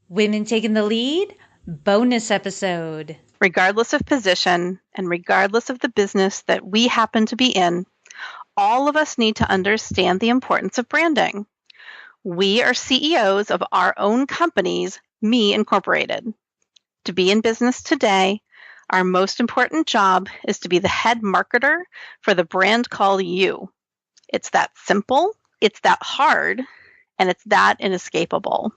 Women Taking the Lead bonus episode. Regardless of position and regardless of the business that we happen to be in, all of us need to understand the importance of branding. We are CEOs of our own companies, Me Incorporated. To be in business today, our most important job is to be the head marketer for the brand called you. It's that simple, it's that hard, and it's that inescapable.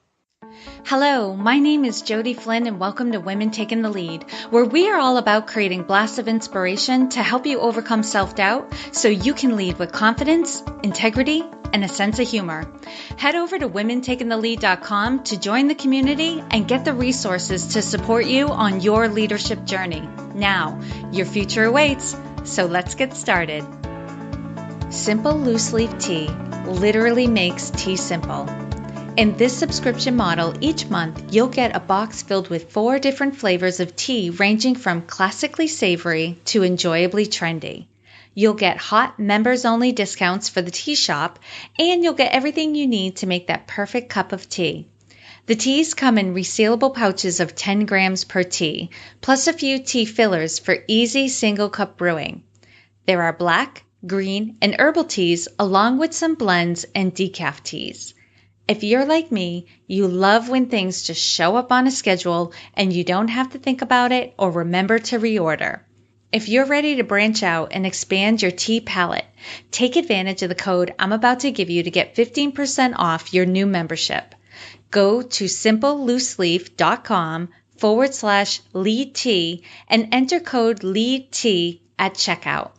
Hello, my name is Jody Flynn and welcome to Women Taking the Lead, where we are all about creating blasts of inspiration to help you overcome self-doubt so you can lead with confidence, integrity, and a sense of humor. Head over to womentakingthelead.com to join the community and get the resources to support you on your leadership journey. Now, your future awaits, so let's get started. Simple loose leaf tea literally makes tea simple. In this subscription model, each month you'll get a box filled with 4 different flavors of tea ranging from classically savory to enjoyably trendy. You'll get hot members-only discounts for the tea shop, and you'll get everything you need to make that perfect cup of tea. The teas come in resealable pouches of 10 grams per tea, plus a few tea fillers for easy single-cup brewing. There are black, green, and herbal teas along with some blends and decaf teas. If you're like me, you love when things just show up on a schedule and you don't have to think about it or remember to reorder. If you're ready to branch out and expand your tea palette, take advantage of the code I'm about to give you to get 15% off your new membership. Go to simplelooseleaf.com/lead tea and enter code lead tea at checkout.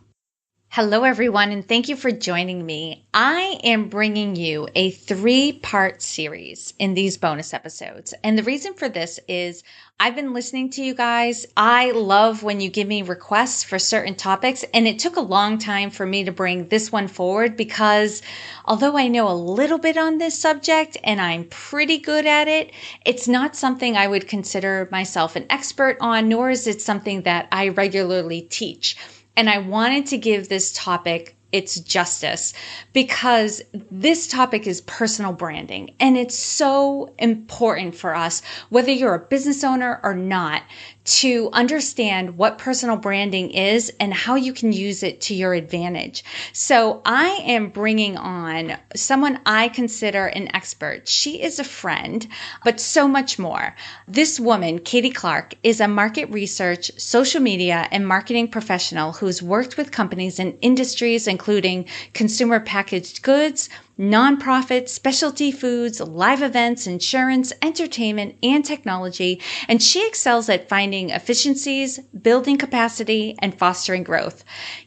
Hello, everyone, and thank you for joining me. I am bringing you a 3-part series in these bonus episodes. And the reason for this is I've been listening to you guys. I love when you give me requests for certain topics, and it took a long time for me to bring this one forward because although I know a little bit on this subject and I'm pretty good at it, it's not something I would consider myself an expert on, nor is it something that I regularly teach. And I wanted to give this topic its justice because this topic is personal branding, and it's so important for us, whether you're a business owner or not, to understand what personal branding is and how you can use it to your advantage. So I am bringing on someone I consider an expert. She is a friend, but so much more. This woman, Katie Clark, is a market research, social media, and marketing professional who's worked with companies in industries including consumer packaged goods, nonprofits, specialty foods, live events, insurance, entertainment, and technology, and she excels at finding efficiencies, building capacity, and fostering growth.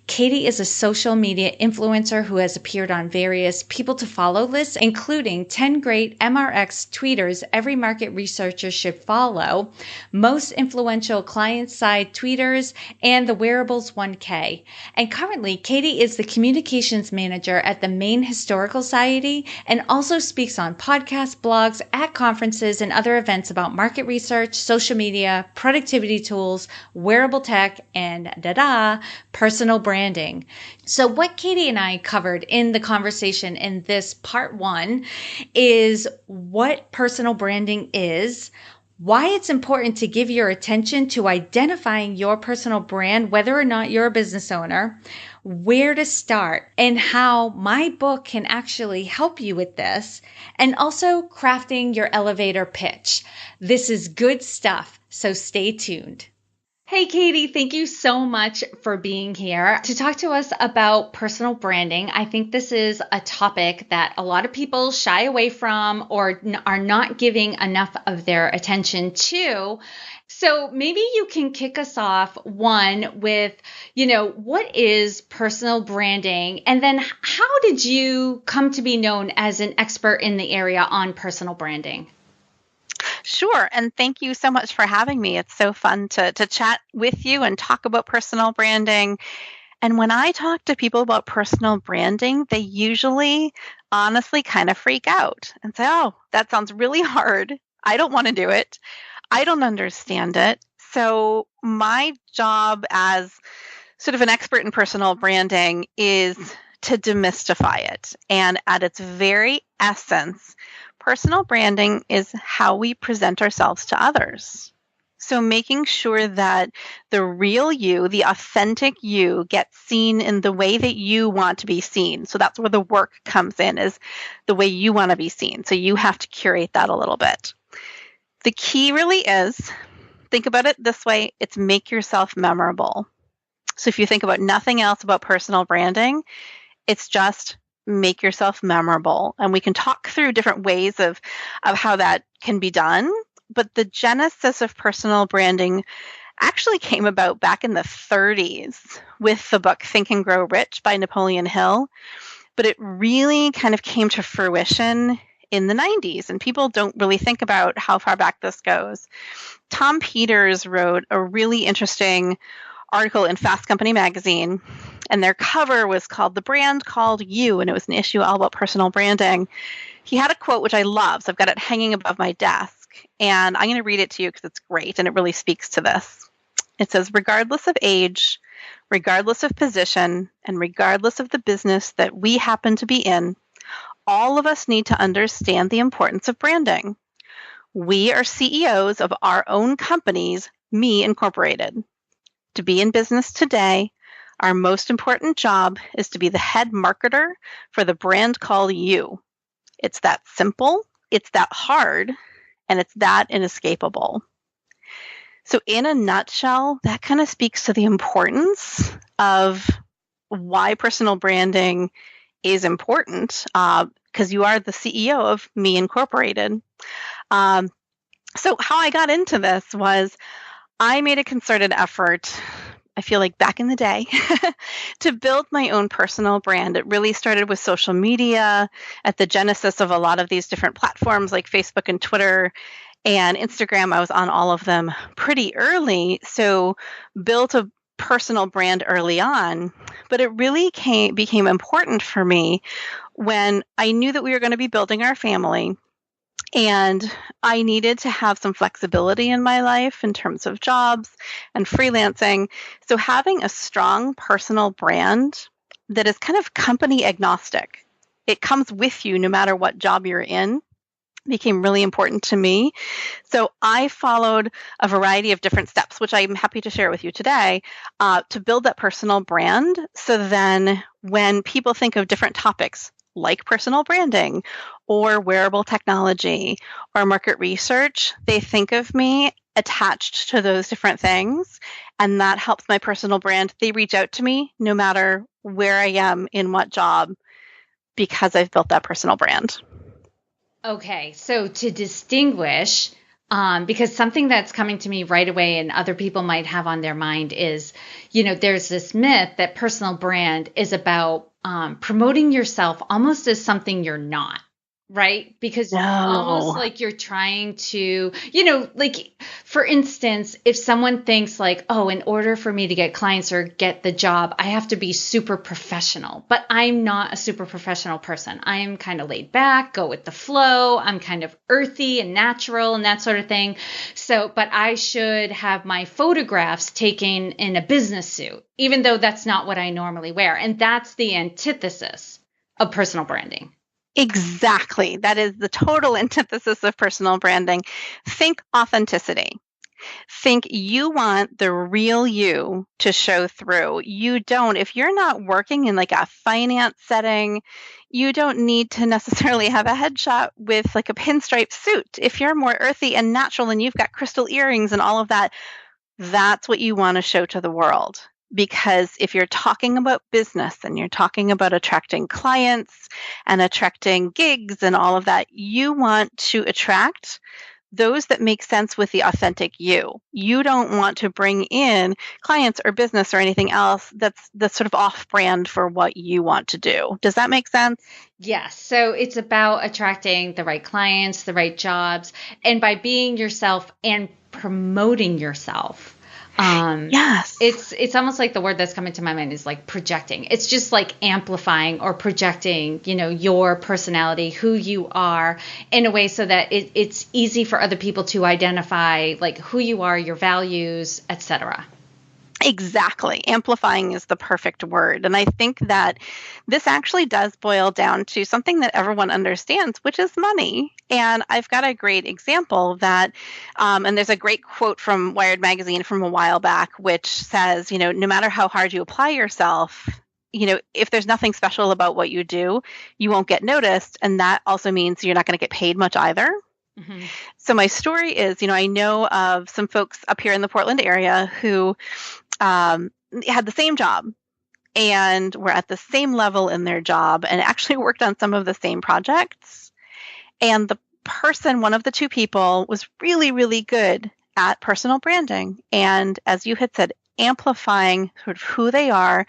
Katie is a social media influencer who has appeared on various people to follow lists, including 10 great MRX tweeters every market researcher should follow, most influential client-side tweeters, and the Wearables 1K. And currently, Katie is the communications manager at the Maine Historical Society and also speaks on podcasts, blogs, at conferences, and other events about market research, social media, productivity tools, wearable tech, and personal branding. So what Katie and I covered in the conversation in this part 1 is what personal branding is, why it's important to give your attention to identifying your personal brand, whether or not you're a business owner, where to start, and how my book can actually help you with this, and also crafting your elevator pitch. This is good stuff, so stay tuned. Hey, Katie, thank you so much for being here to talk to us about personal branding. I think this is a topic that a lot of people shy away from or are not giving enough of their attention to. So maybe you can kick us off, one, with, what is personal branding? And then how did you come to be known as an expert in the area on personal branding? Sure. And thank you so much for having me. It's so fun to chat with you and talk about personal branding. And when I talk to people about personal branding, they usually honestly kind of freak out and say, oh, that sounds really hard. I don't want to do it. I don't understand it. So my job as sort of an expert in personal branding is to demystify it. And at its very essence, Personal branding is how we present ourselves to others. So making sure that the real you, the authentic you, gets seen in the way that you want to be seen. So that's where the work comes in, is the way you want to be seen. So you have to curate that a little bit. The key really is, think about it this way, it's make yourself memorable. So if you think about nothing else about personal branding, it's just make yourself memorable. And we can talk through different ways of how that can be done. But the genesis of personal branding actually came about back in the 30s with the book Think and Grow Rich by Napoleon Hill. But it really kind of came to fruition in the 90s. And people don't really think about how far back this goes. Tom Peters wrote a really interesting article in Fast Company magazine, and their cover was called The Brand Called You, and it was an issue all about personal branding. He had a quote which I love, so I've got it hanging above my desk, and I'm going to read it to you because it's great and it really speaks to this. It says, regardless of age, regardless of position, and regardless of the business that we happen to be in, all of us need to understand the importance of branding. We are CEOs of our own companies, me incorporated. To be in business today, our most important job is to be the head marketer for the brand called you. It's that simple, it's that hard, and it's that inescapable. So in a nutshell, that kind of speaks to the importance of why personal branding is important, because you are the CEO of Me Incorporated. So how I got into this was I made a concerted effort, I feel like back in the day, to build my own personal brand. It really started with social media at the genesis of a lot of these different platforms like Facebook and Twitter and Instagram. I was on all of them pretty early, so built a personal brand early on. But it really became important for me when I knew that we were going to be building our family. And I needed to have some flexibility in my life in terms of jobs and freelancing. So having a strong personal brand that is kind of company agnostic, it comes with you no matter what job you're in, became really important to me. So I followed a variety of different steps, which I'm happy to share with you today, to build that personal brand. So then when people think of different topics, like personal branding or wearable technology or market research, they think of me attached to those different things. And that helps my personal brand. They reach out to me no matter where I am in what job because I've built that personal brand. Okay, so to distinguish, because something that's coming to me right away and other people might have on their mind is, there's this myth that personal brand is about promoting yourself almost as something you're not, right? Because almost like you're trying to, like, for instance, if someone thinks like, oh, in order for me to get clients or get the job, I have to be super professional, but I'm not a super professional person. I'm kind of laid back, go with the flow. I'm kind of earthy and natural and that sort of thing. So, but I should have my photographs taken in a business suit, even though that's not what I normally wear. And that's the antithesis of personal branding. Exactly. That is the total antithesis of personal branding. Think authenticity. Think you want the real you to show through. You don't, if you're not working in like a finance setting, you don't need to necessarily have a headshot with like a pinstripe suit. If you're more earthy and natural and you've got crystal earrings and all of that, that's what you want to show to the world. Because if you're talking about business and you're talking about attracting clients and attracting gigs and all of that, you want to attract those that make sense with the authentic you. You don't want to bring in clients or business or anything else that's sort of off-brand for what you want to do. Does that make sense? Yes. So it's about attracting the right clients, the right jobs, and by being yourself and promoting yourself. Yes. It's almost like the word that's coming to my mind is like projecting. It's just like amplifying or projecting, your personality, who you are in a way so that it's easy for other people to identify like who you are, your values, etc. Exactly. Amplifying is the perfect word. And I think that this actually does boil down to something that everyone understands, which is money. And I've got a great example that, and there's a great quote from Wired Magazine from a while back, which says, no matter how hard you apply yourself, if there's nothing special about what you do, you won't get noticed. And that also means you're not going to get paid much either. Mm-hmm. So my story is, I know of some folks up here in the Portland area who had the same job and were at the same level in their job and actually worked on some of the same projects. And one of the two people, was really, really good at personal branding. And as you had said, amplifying sort of who they are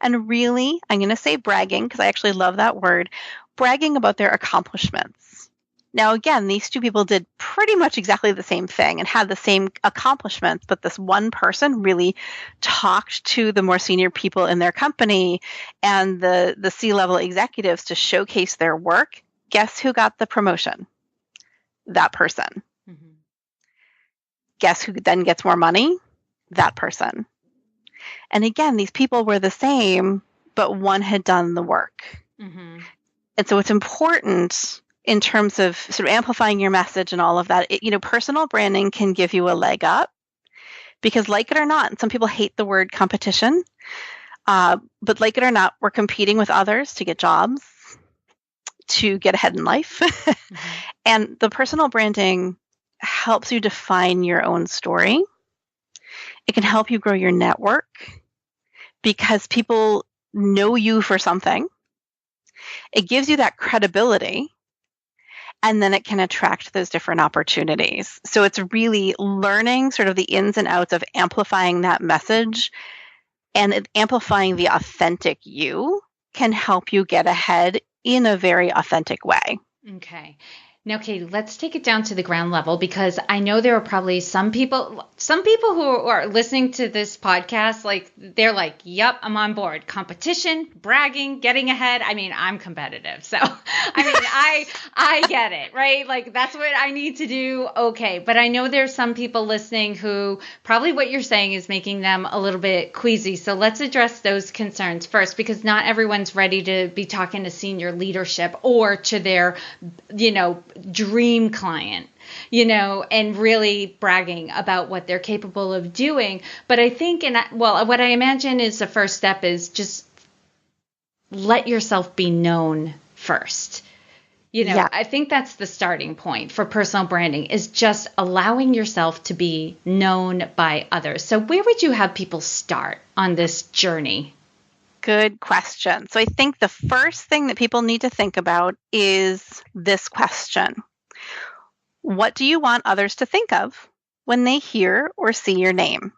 and really, I'm going to say bragging because I actually love that word, bragging about their accomplishments. Now, again, these two people did pretty much exactly the same thing and had the same accomplishments, but this one person really talked to the more senior people in their company and the C-level executives to showcase their work. Guess who got the promotion? That person. Mm-hmm. Guess who then gets more money? That person. And again, these people were the same, but one had done the work. Mm-hmm. And so it's important in terms of sort of amplifying your message and all of that. Personal branding can give you a leg up because, like it or not, and some people hate the word competition, but like it or not, we're competing with others to get jobs, to get ahead in life. Mm-hmm. And the personal branding helps you define your own story. It can help you grow your network because people know you for something. It gives you that credibility. And then it can attract those different opportunities. So it's really learning sort of the ins and outs of amplifying that message, and amplifying the authentic you can help you get ahead in a very authentic way. Okay. Now, Katie, let's take it down to the ground level because I know there are probably some people who are listening to this podcast, like they're like, yep, I'm on board. Competition, bragging, getting ahead. I mean, I'm competitive. So, I mean, I get it, right? Like that's what I need to do. Okay. But I know there's some people listening who probably what you're saying is making them a little bit queasy. So let's address those concerns first because not everyone's ready to be talking to senior leadership or to their, dream client, and really bragging about what they're capable of doing. But I think, what I imagine is the first step is just let yourself be known first. Yeah. I think that's the starting point for personal branding is just allowing yourself to be known by others. So where would you have people start on this journey? Good question. So I think the first thing that people need to think about is this question. What do you want others to think of when they hear or see your name?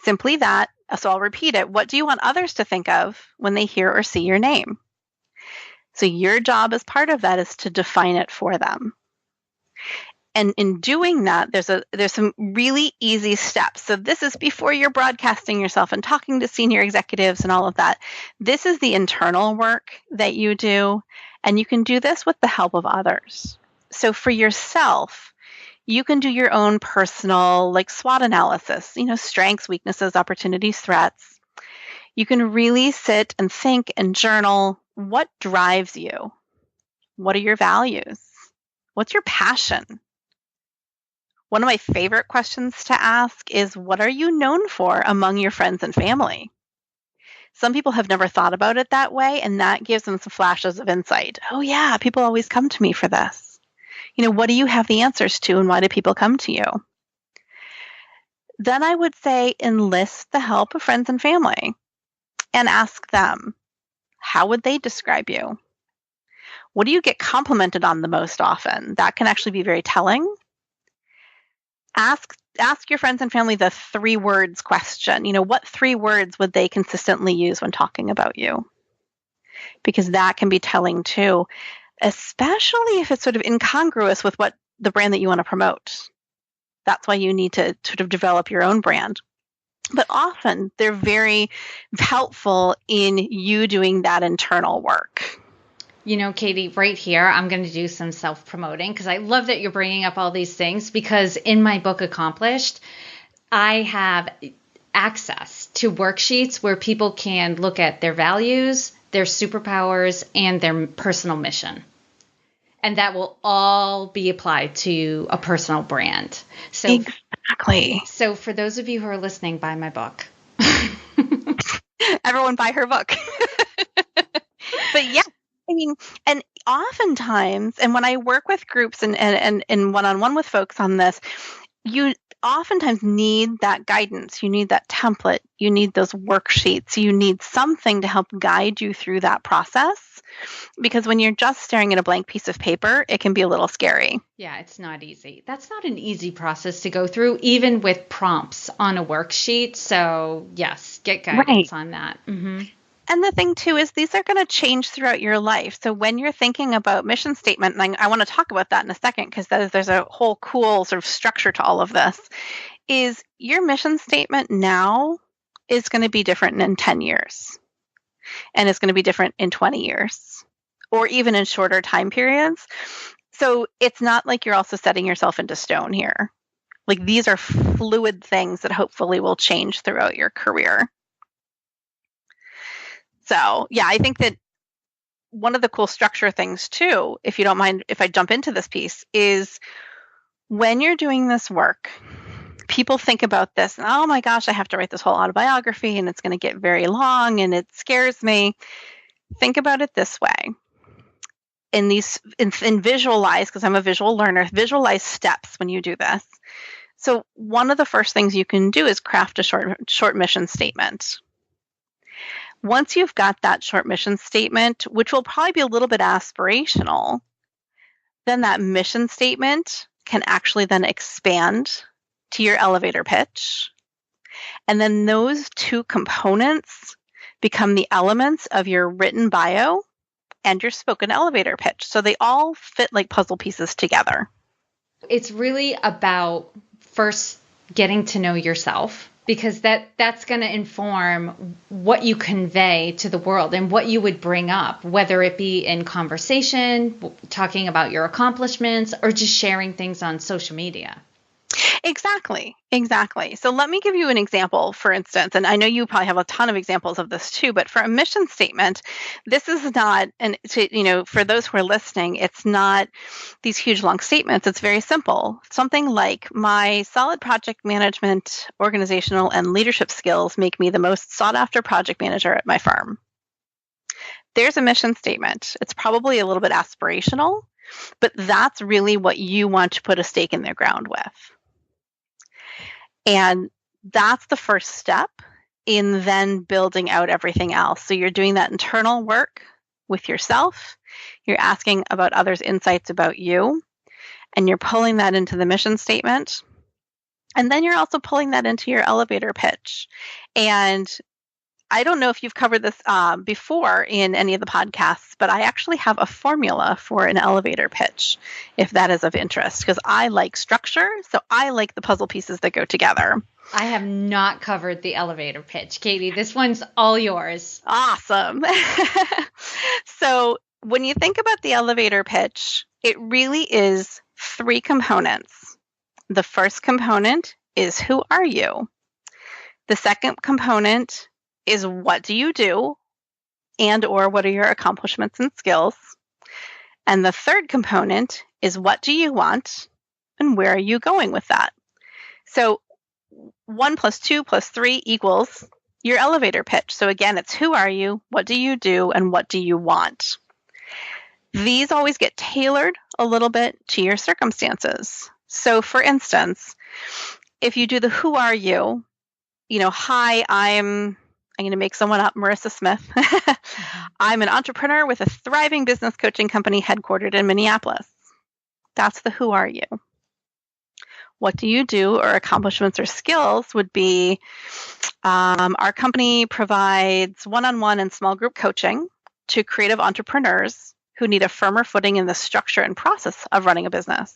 Simply that. So I'll repeat it. What do you want others to think of when they hear or see your name? So your job as part of that is to define it for them. And in doing that, there's some really easy steps. So this is before you're broadcasting yourself and talking to senior executives and all of that. This is the internal work that you do, and you can do this with the help of others. So for yourself, you can do your own personal SWOT analysis, strengths, weaknesses, opportunities, threats. You can really sit and think and journal. What drives you? What are your values? What's your passion? One of my favorite questions to ask is, what are you known for among your friends and family? Some people have never thought about it that way, and that gives them some flashes of insight. Oh yeah, people always come to me for this. What do you have the answers to, and why do people come to you? Then I would say enlist the help of friends and family and ask them, how would they describe you? What do you get complimented on the most often? That can actually be very telling. Ask your friends and family the 3 words question. What 3 words would they consistently use when talking about you? Because that can be telling too, especially if it's sort of incongruous with what the brand that you want to promote. That's why you need to sort of develop your own brand. But often they're very helpful in you doing that internal work. Katie, right here, I'm going to do some self-promoting because I love that you're bringing up all these things because in my book, Accomplished, I have access to worksheets where people can look at their values, their superpowers, and their personal mission. And that will all be applied to a personal brand. Exactly. So for those of you who are listening, buy my book. Everyone buy her book. But yeah, I mean, and oftentimes, and when I work with groups and one-on-one with folks on this, you oftentimes need that guidance. You need that template. You need those worksheets. You need something to help guide you through that process. Because when you're just staring at a blank piece of paper, it can be a little scary. Yeah, it's not easy. That's not an easy process to go through, even with prompts on a worksheet. So yes, get guidance on that. Mm-hmm. And the thing too is these are going to change throughout your life. So when you're thinking about mission statement, and I want to talk about that in a second because there's a whole cool sort of structure to all of this, is your mission statement now is going to be different in 10 years. And it's going to be different in 20 years or even in shorter time periods. So it's not like you're also setting yourself into stone here. Like these are fluid things that hopefully will change throughout your career. So yeah, I think that one of the cool structure things too, if you don't mind if I jump into this piece, is when you're doing this work, people think about this, and oh my gosh, I have to write this whole autobiography and it's going to get very long and it scares me. Think about it this way. In visualize, because I'm a visual learner, visualize steps when you do this. So one of the first things you can do is craft a short mission statement. Once you've got that short mission statement, which will probably be a little bit aspirational, then that mission statement can actually then expand to your elevator pitch. And then those two components become the elements of your written bio and your spoken elevator pitch. So they all fit like puzzle pieces together. It's really about first getting to know yourself, because that's going to inform what you convey to the world and what you would bring up, whether it be in conversation, talking about your accomplishments, or just sharing things on social media. Exactly. So let me give you an example, for instance, and I know you probably have a ton of examples of this too, but for a mission statement, this is not, and for those who are listening, it's not these huge long statements. It's very simple. Something like, my solid project management, organizational, and leadership skills make me the most sought after project manager at my firm. There's a mission statement. It's probably a little bit aspirational, but that's really what you want to put a stake in the ground with. And that's the first step in then building out everything else. So you're doing that internal work with yourself. You're asking about others' insights about you, and you're pulling that into the mission statement. And then you're also pulling that into your elevator pitch. And I don't know if you've covered this before in any of the podcasts, but I actually have a formula for an elevator pitch, if that is of interest, because I like structure. So I like the puzzle pieces that go together. I have not covered the elevator pitch. Katie, this one's all yours. Awesome. So when you think about the elevator pitch, it really is 3 components. The first component is, who are you? The second component is, what do you do, and or what are your accomplishments and skills? And the third component is, what do you want, and where are you going with that? So 1 + 2 + 3 equals your elevator pitch. So again, it's, who are you, what do you do, and what do you want? These always get tailored a little bit to your circumstances. So for instance, if you do the who are you, hi, I'm going to make someone up, Marissa Smith. I'm an entrepreneur with a thriving business coaching company headquartered in Minneapolis. That's the who are you. What do you do, or accomplishments or skills would be, our company provides one-on-one and small group coaching to creative entrepreneurs who need a firmer footing in the structure and process of running a business.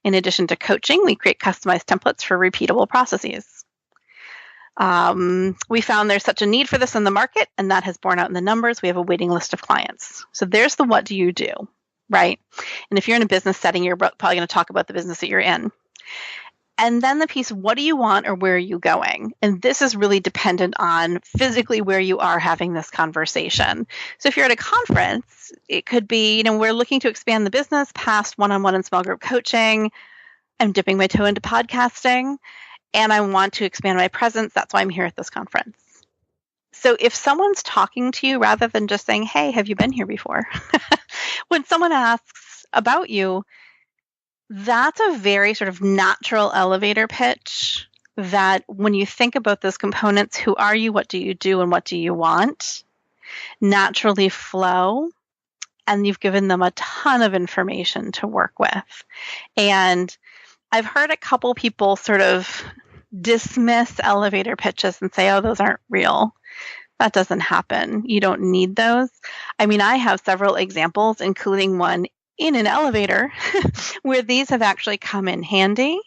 In addition to coaching, we create customized templates for repeatable processes. We found there's such a need for this in the market, and that has borne out in the numbers. We have a waiting list of clients. So there's the what do you do, right? And if you're in a business setting, you're probably going to talk about the business that you're in. And then the piece, what do you want or where are you going? And this is really dependent on physically where you are having this conversation. So if you're at a conference, it could be, we're looking to expand the business past one-on-one and small group coaching. I'm dipping my toe into podcasting and I want to expand my presence. That's why I'm here at this conference. So if someone's talking to you rather than just saying, hey, have you been here before? When someone asks about you, that's a very sort of natural elevator pitch that when you think about those components, who are you, what do you do, and what do you want, naturally flow. And you've given them a ton of information to work with. And I've heard a couple people sort of dismiss elevator pitches and say, oh, those aren't real. That doesn't happen. You don't need those. I mean, I have several examples, including one in an elevator where these have actually come in handy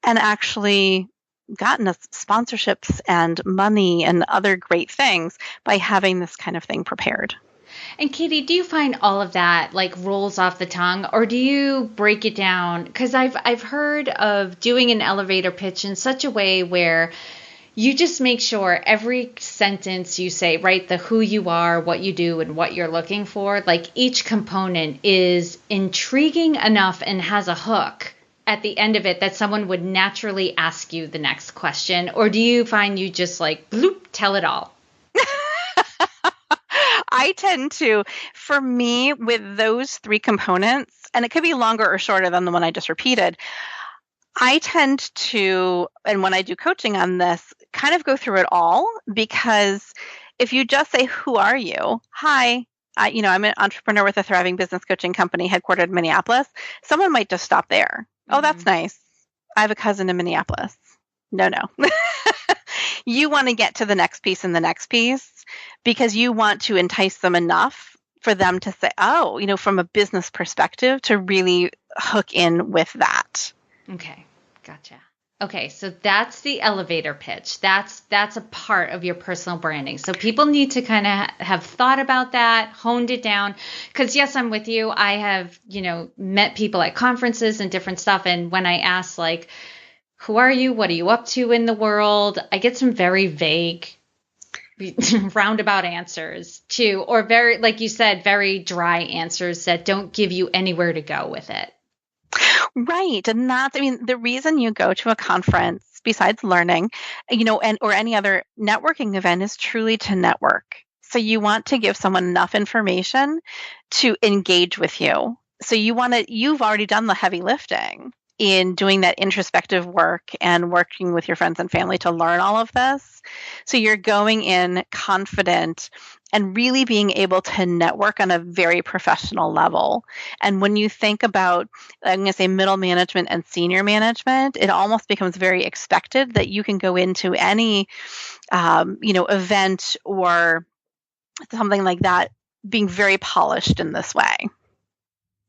and actually gotten us sponsorships and money and other great things by having this kind of thing prepared. And Katie, do you find all of that like rolls off the tongue, or do you break it down? Because I've heard of doing an elevator pitch in such a way where you just make sure every sentence you say, right, the who you are, what you do, and what you're looking for, like each component is intriguing enough and has a hook at the end of it that someone would naturally ask you the next question? Or do you find you just like, bloop, tell it all? I tend to, for me, with those three components, and it could be longer or shorter than the one I just repeated, I tend to, and when I do coaching on this, kind of go through it all, because if you just say, who are you? Hi, I'm an entrepreneur with a thriving business coaching company headquartered in Minneapolis. Someone might just stop there. Mm-hmm. Oh, that's nice. I have a cousin in Minneapolis. No. You want to get to the next piece and the next piece because you want to entice them enough for them to say, oh, from a business perspective, to really hook in with that. Okay. Gotcha. Okay. So that's the elevator pitch. That's a part of your personal branding. So people need to kind of have thought about that, honed it down. Because yes, I'm with you. I have, met people at conferences and different stuff. And when I ask like, who are you? What are you up to in the world? I get some very vague, roundabout answers too, or very, like you said, very dry answers that don't give you anywhere to go with it. Right. And the reason you go to a conference, besides learning, or any other networking event, is truly to network. So you want to give someone enough information to engage with you. So you've already done the heavy lifting in doing that introspective work and working with your friends and family to learn all of this. So you're going in confident and really being able to network on a very professional level. And when you think about, I'm going to say middle management and senior management, it almost becomes very expected that you can go into any, event or something like that being very polished in this way.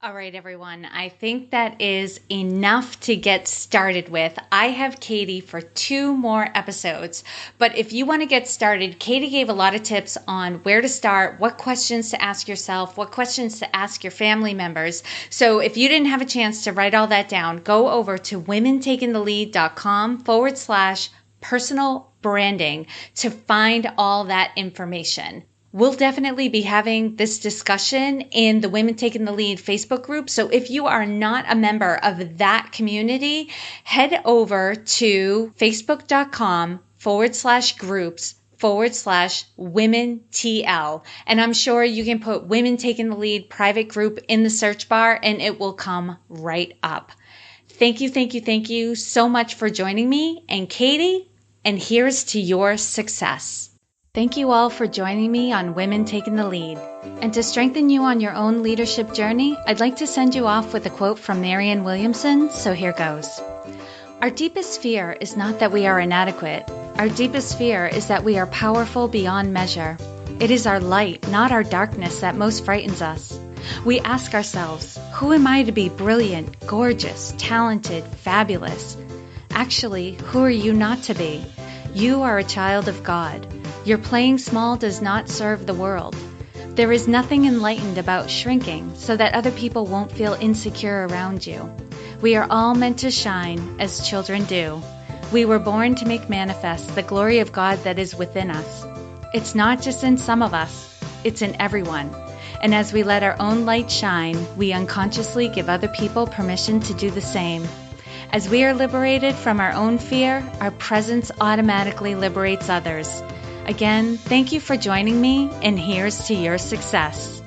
All right, everyone. I think that is enough to get started with. I have Katie for 2 more episodes, but if you want to get started, Katie gave a lot of tips on where to start, what questions to ask yourself, what questions to ask your family members. So if you didn't have a chance to write all that down, go over to womentakingthelead.com/personal branding to find all that information. We'll definitely be having this discussion in the Women Taking the Lead Facebook group. So if you are not a member of that community, head over to facebook.com/groups/women TL. And I'm sure you can put Women Taking the Lead private group in the search bar and it will come right up. Thank you so much for joining me and Katie, and here's to your success. Thank you all for joining me on Women Taking the Lead. And to strengthen you on your own leadership journey, I'd like to send you off with a quote from Marianne Williamson, so here goes. Our deepest fear is not that we are inadequate. Our deepest fear is that we are powerful beyond measure. It is our light, not our darkness, that most frightens us. We ask ourselves, who am I to be brilliant, gorgeous, talented, fabulous? Actually, who are you not to be? You are a child of God. Your playing small does not serve the world. There is nothing enlightened about shrinking so that other people won't feel insecure around you. We are all meant to shine as children do. We were born to make manifest the glory of God that is within us. It's not just in some of us, it's in everyone. And as we let our own light shine, we unconsciously give other people permission to do the same. As we are liberated from our own fear, our presence automatically liberates others. Again, thank you for joining me, and here's to your success.